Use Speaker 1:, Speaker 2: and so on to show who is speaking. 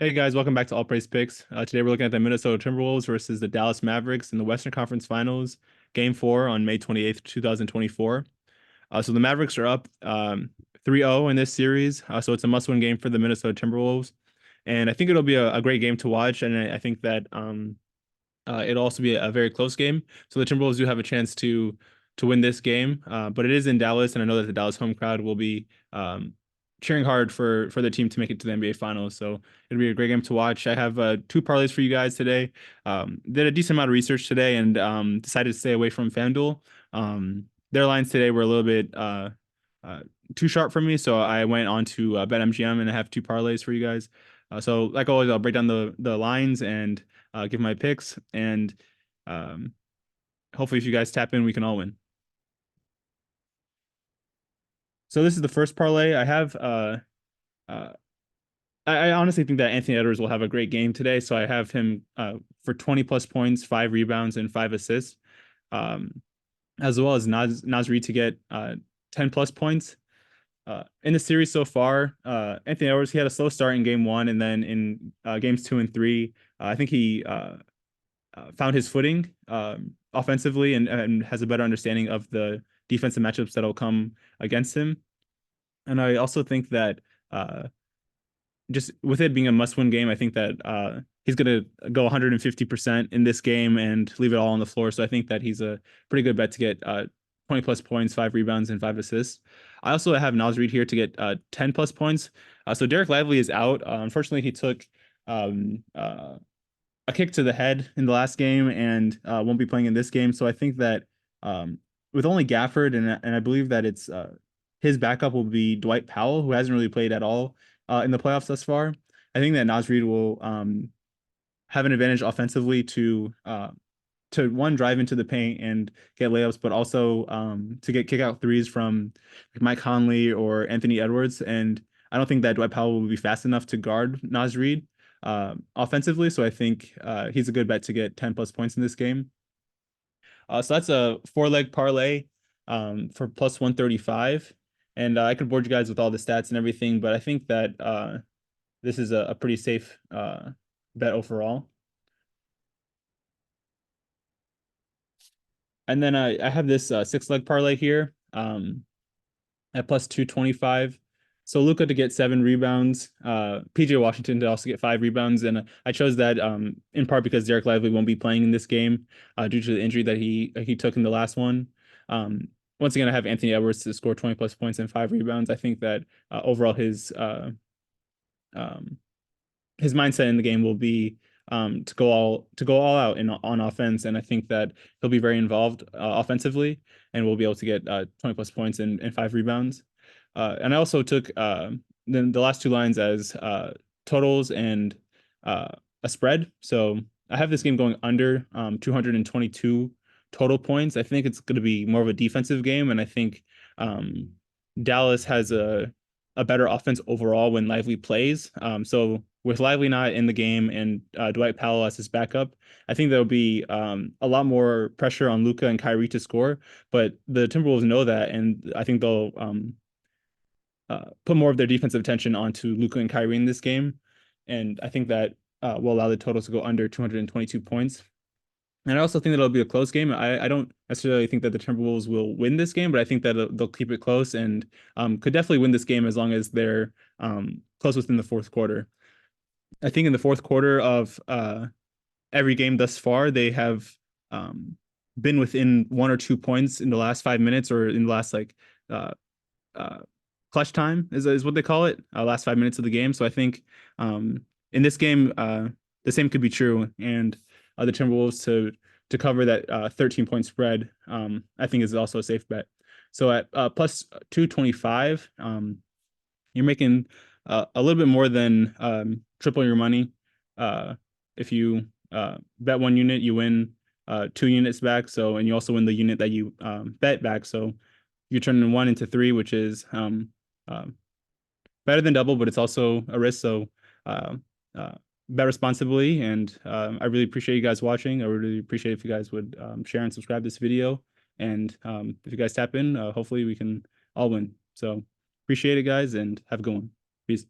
Speaker 1: Hey guys, welcome back to All Praise Picks. Today we're looking at the Minnesota Timberwolves versus the Dallas Mavericks in the Western Conference Finals, Game 4 on May 28th, 2024. So the Mavericks are up 3-0 in this series, so it's a must-win game for the Minnesota Timberwolves. And I think it'll be a great game to watch, and I think that it'll also be a very close game. So the Timberwolves do have a chance to win this game, but it is in Dallas, and I know that the Dallas home crowd will be cheering hard for the team to make it to the NBA Finals. So it'll be a great game to watch. I have two parlays for you guys today. Did a decent amount of research today and decided to stay away from FanDuel. Their lines today were a little bit uh, too sharp for me, so I went on to BetMGM and I have two parlays for you guys. So like always, I'll break down the lines and give my picks, and um, hopefully, if you guys tap in, we can all win. So this is the first parlay. I have uh, I honestly think that Anthony Edwards will have a great game today. So I have him for 20 plus points, 5 rebounds, and 5 assists, um, as well as Naz Reid to get 10 plus points. In the series so far, Anthony Edwards, he had a slow start in game 1, and then in games 2 and 3, I think he found his footing offensively and has a better understanding of the defensive matchups that'll come against him. And I also think that just with it being a must-win game, I think that he's going to go 150% in this game and leave it all on the floor. So I think that he's a pretty good bet to get 20 plus points, 5 rebounds, and 5 assists. I also have Naz Reid here to get 10 plus points. So Derek Lively is out. Unfortunately, he took a kick to the head in the last game and won't be playing in this game. So I think that with only Gafford and I believe that it's his backup will be Dwight Powell, who hasn't really played at all in the playoffs thus far. I think that Naz Reid will have an advantage offensively to one, drive into the paint and get layups, but also to get kick out threes from like Mike Conley or Anthony Edwards. And I don't think that Dwight Powell will be fast enough to guard Naz Reid offensively. So I think he's a good bet to get 10 plus points in this game. So that's a 4-leg parlay for plus 135. And I could board you guys with all the stats and everything, but I think that this is a pretty safe bet overall. And then I have this 6-leg parlay here at plus 225. So Luka to get 7 rebounds, PJ Washington to also get 5 rebounds. And I chose that in part because Derek Lively won't be playing in this game due to the injury that he took in the last one. Once again, I have Anthony Edwards to score 20 plus points and 5 rebounds. I think that overall his mindset in the game will be to go all out on offense, and I think that he'll be very involved offensively, and will be able to get 20 plus points and 5 rebounds. And I also took the last two lines as totals and a spread. So I have this game going under 222 total points. I think it's going to be more of a defensive game, and I think Dallas has a better offense overall when Lively plays. So with Lively not in the game and Dwight Powell as his backup, I think there'll be a lot more pressure on Luka and Kyrie to score. But the Timberwolves know that, and I think they'll put more of their defensive attention onto Luka and Kyrie in this game. And I think that will allow the totals to go under 222 points. And I also think that it'll be a close game. I don't necessarily think that the Timberwolves will win this game, but I think that they'll keep it close and could definitely win this game as long as they're close within the fourth quarter. I think in the fourth quarter of every game thus far, they have been within 1 or 2 points in the last 5 minutes, or in the last like uh, clutch time is what they call it, last 5 minutes of the game. So I think in this game, the same could be true, and the Timberwolves to cover that 13-point spread, I think is also a safe bet. So at plus 225, you're making a little bit more than triple your money. If you bet 1 unit, you win 2 units back. So, and you also win the unit that you bet back. So you're turning 1 into 3, which is better than double, but it's also a risk. So bet responsibly. And I really appreciate you guys watching. I really appreciate if you guys would share and subscribe this video. And if you guys tap in, hopefully we can all win. So appreciate it, guys, and have a good one. Peace.